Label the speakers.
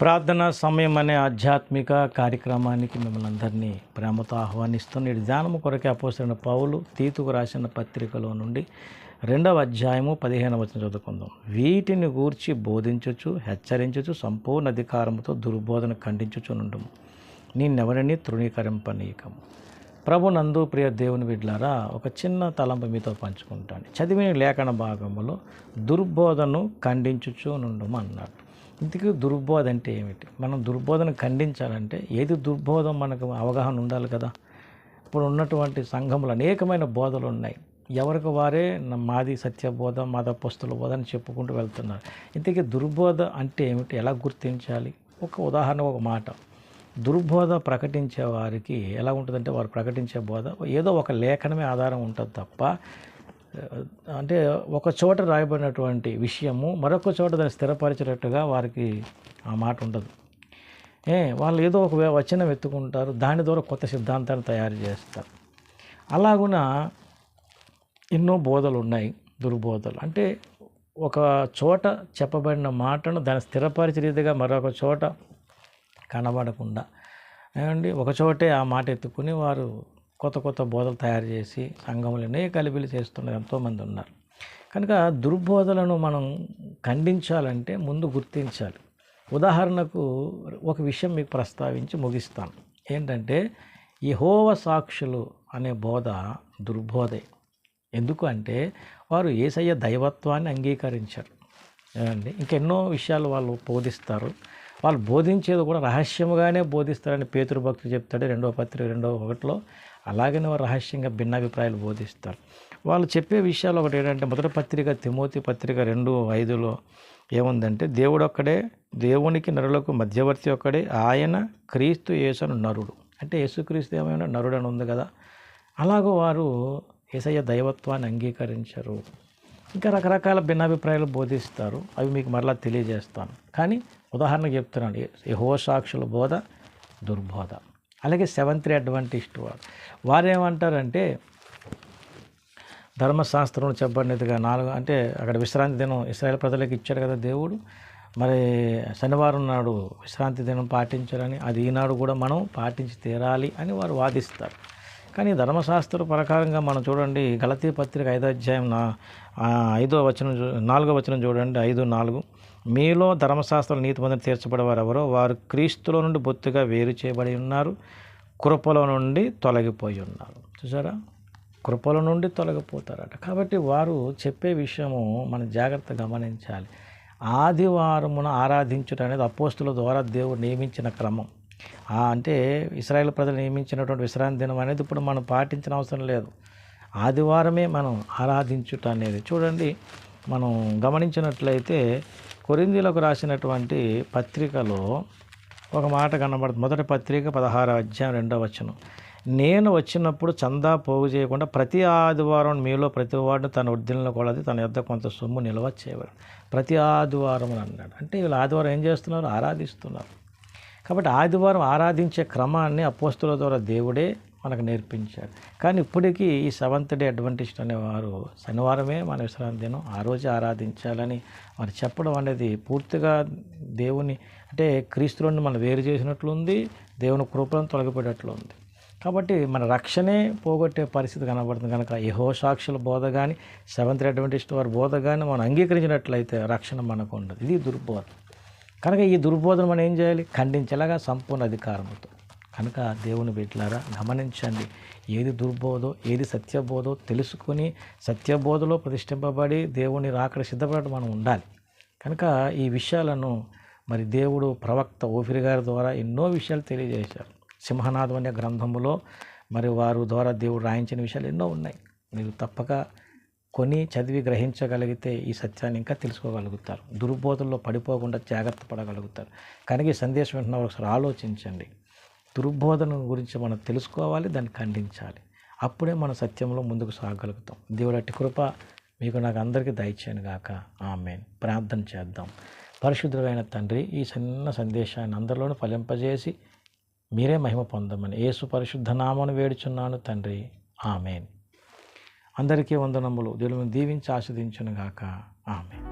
Speaker 1: ప్రార్థన సమయం అనే ఆధ్యాత్మిక కార్యక్రమానికి మిమ్మల్ని అందరినీ ప్రేమతో ఆహ్వానిస్తున్న ఈ ధ్యానము కొరకే అపోస్తలుడైన పౌలు తీతుకు రాసిన పత్రికలో నుండి 2వ అధ్యాయము 15వ వచనం చదువుకుందాం. వీటిని గూర్చి బోధించుచు హెచ్చరించుచు సంపూర్ణ అధికారముతో దుర్బోధన ఖండించుచునుండుము. నిన్నెవరిని తృణీకరింపనీయకము. ప్రభునందు ప్రియ దేవుని బిడ్డలారా, ఒక చిన్న తలంపు మీతో పంచుకుంటాను. చదివిన లేఖన భాగములో దుర్బోధను ఖండించుచు నుండుము అన్నాడు. ఇంతకీ దుర్బోధ అంటే ఏమిటి? మనం దుర్బోధను ఖండించాలంటే ఏది దుర్బోధం మనకు అవగాహన ఉండాలి కదా. ఇప్పుడు ఉన్నటువంటి సంఘములు అనేకమైన బోధలు ఉన్నాయి. ఎవరికి వారే మాది సత్యబోధ, మాది అపోస్తల బోధ అని చెప్పుకుంటూ వెళ్తున్నారు. ఇంతకీ దుర్బోధ అంటే ఏమిటి, ఎలా గుర్తించాలి? ఒక ఉదాహరణ, ఒక మాట. దుర్బోధ ప్రకటించే వారికి ఎలా ఉంటుందంటే, వారు ప్రకటించే బోధ ఏదో ఒక లేఖనమే ఆధారం ఉంటుంది తప్ప, అంటే ఒక చోట రాయబడినటువంటి విషయము మరొక చోట దాన్ని స్థిరపరిచేటట్టుగా వారికి ఆ మాట ఉండదు. వాళ్ళు ఏదో ఒక వచనం ఎత్తుకుంటారు, దాని ద్వారా కొత్త సిద్ధాంతాన్ని తయారు చేస్తారు. అలాగున ఎన్నో బోధలు ఉన్నాయి. దుర్బోధలు అంటే ఒక చోట చెప్పబడిన మాటను దాన్ని స్థిరపరిచే రీతిగా మరొక చోట కనబడకుండా ఒక చోటే ఆ మాట ఎత్తుకుని వారు కొత్త కొత్త బోధలు తయారు చేసి సంఘములనే కలిపిలు చేస్తున్న ఎంతోమంది ఉన్నారు. కనుక దుర్బోధలను మనం ఖండించాలంటే ముందు గుర్తించాలి. ఉదాహరణకు ఒక విషయం మీకు ప్రస్తావించి ముగిస్తాను. ఏంటంటే, యెహోవా సాక్షులు అనే బోధ దుర్బోధే. ఎందుకు అంటే వారు యేసయ్య దైవత్వాన్ని అంగీకరించారు. ఇంకెన్నో విషయాలు వాళ్ళు బోధిస్తారు. వాళ్ళు బోధించేది కూడా రహస్యముగానే బోధిస్తారని పేతురు భక్తుడు చెప్తాడు 2వ పత్రిక 2:1. అలాగనే వారు రహస్యంగా భిన్నాభిప్రాయాలు బోధిస్తారు. వాళ్ళు చెప్పే విషయాలు ఒకటి ఏంటంటే, మొదటి పత్రిక తిమోతి పత్రిక 2:5 ఏముందంటే, దేవుడు ఒక్కడే, దేవునికి నరులకు మధ్యవర్తి ఒక్కడే, ఆయన క్రీస్తు యేసును నరుడు. అంటే యేసుక్రీస్తు ఏమైనా నరుడు అని ఉంది కదా. అలాగో వారు యేసయ్య దైవత్వాన్ని అంగీకరించరు. ఇంకా రకరకాల భిన్నాభిప్రాయాలు బోధిస్తారు. అవి మీకు మరలా తెలియజేస్తాను. కానీ ఉదాహరణకు చెప్తున్నాను, యెహోవా సాక్షుల బోధ దుర్బోధ. అలాగే సెవెంత్ డే అడ్వెంటిస్ట్ వారేమంటారంటే, ధర్మశాస్త్రంలో చెప్పబడినదిగా 4 అంటే అక్కడ విశ్రాంతి దినం ఇశ్రాయేల్ ప్రజలకు ఇచ్చాడు కదా దేవుడు. మరి శనివారం నాడు విశ్రాంతి దినం పాటించాలని, అది ఈనాడు కూడా మనం పాటించి తీరాలి అని వారు వాదిస్తారు. కానీ ధర్మశాస్త్ర ప్రకారంగా మనం చూడండి, గలతీ పత్రిక 5వ అధ్యాయం 4వ వచనం చూడండి. 5:4 మీలో ధర్మశాస్త్రం నీతిమంతులు తీర్చబడేవారు ఎవరో వారు క్రీస్తులో నుండి బొత్తుగా వేరు చేయబడి ఉన్నారు, కృపలో నుండి తొలగిపోయి ఉన్నారు. చూసారా, కృపల నుండి తొలగిపోతారట. కాబట్టి వారు చెప్పే విషయము మనం జాగ్రత్తగా గమనించాలి. ఆదివారమున ఆరాధించుట అనేది అపోస్తుల ద్వారా దేవుడు నియమించిన క్రమం. అంటే ఇశ్రాయేల్ ప్రజలు నియమించినటువంటి విశ్రాంతి దినం అనేది ఇప్పుడు మనం పాటించిన అవసరం లేదు. ఆదివారమే మనం ఆరాధించుట అనేది. చూడండి, మనం గమనించినట్లయితే కొరింథీయులకు రాసినటువంటి పత్రికలో ఒక మాట కనబడుతుంది. మొదటి పత్రిక 16వ అధ్యాయం 2వ వచనం, నేను వచ్చినప్పుడు చందా పోగు చేయకుండా ప్రతి ఆదివారం మీలో ప్రతి వాడిని తన వృద్ధిలో కొలది తన యొద్ద కొంత సొమ్ము నిల్వ చేయబడి. ప్రతి ఆదివారం అని అన్నాడు. అంటే వీళ్ళు ఆదివారం ఏం చేస్తున్నారు? ఆరాధిస్తున్నారు. కాబట్టి ఆదివారం ఆరాధించే క్రమాన్ని అపోస్తుల ద్వారా దేవుడే మనకు నేర్పించాడు. కానీ ఇప్పటికీ ఈ సెవెంత్ డే అడ్వెంటిస్ట్ అనేవారు శనివారమే మన విశ్రాంతి దినం, ఆ రోజే ఆరాధించాలని వారు చెప్పడం అనేది పూర్తిగా దేవుని అంటే క్రీస్తులోని మనం వేరు చేసినట్లు ఉంది, దేవుని కృపలను తొలగిపోయేటట్లు ఉంది. కాబట్టి మన రక్షణే పోగొట్టే పరిస్థితి కనబడుతుంది. కనుక యెహోవా సాక్షుల బోధ కానీ సెవెంత్ డే అడ్వెంటిస్ట్ వారి బోధ కానీ మనం అంగీకరించినట్లయితే రక్షణ మనకు ఉండదు. ఇది దుర్బోధ. కనుక ఈ దుర్బోధను మనం ఏం చేయాలి? ఖండించేలాగా సంపూర్ణ అధికారంతో. కనుక దేవుని బిడ్డలారా, గమనించండి, ఏది దుర్బోధో ఏది సత్యబోధో తెలుసుకొని సత్యబోధలో ప్రతిష్ఠింపబడి దేవుని రాకడ సిద్ధపడటం మనం ఉండాలి. కనుక ఈ విషయాలను మరి దేవుడు ప్రవక్త ఓఫిరి గారి ద్వారా ఎన్నో విషయాలు తెలియజేశారు. సింహనాదం అనే గ్రంథములో మరి వారు ద్వారా దేవుడు రాయించిన విషయాలు ఎన్నో ఉన్నాయి. మీరు తప్పక కొని చదివి గ్రహించగలిగితే ఈ సత్యాన్ని ఇంకా తెలుసుకోగలుగుతారు. దుర్బోధల్లో పడిపోకుండా జాగ్రత్త పడగలుగుతారు. కనుక ఈ సందేశం వింటున్న ఒకసారి ఆలోచించండి. దుర్బోధన గురించి మనం తెలుసుకోవాలి, దాన్ని ఖండించాలి. అప్పుడే మన సత్యంలో ముందుకు సాగలుగుతాం. దేవుడి అట్టి కృప మీకు నాకు అందరికీ దయచేయను గాక. ఆమేన్. ప్రార్థన చేద్దాం. పరిశుద్ధుడైన తండ్రి, ఈ చిన్న సందేశాన్ని అందరిలోనూ ఫలింపజేసి మీరే మహిమ పొందమని యేసు పరిశుద్ధ నామమున వేడుచున్నాను తండ్రి. ఆమేన్. అందరికీ వందనములు. దేవుని దీవించి ఆశీర్వదించును గాక. ఆమేన్.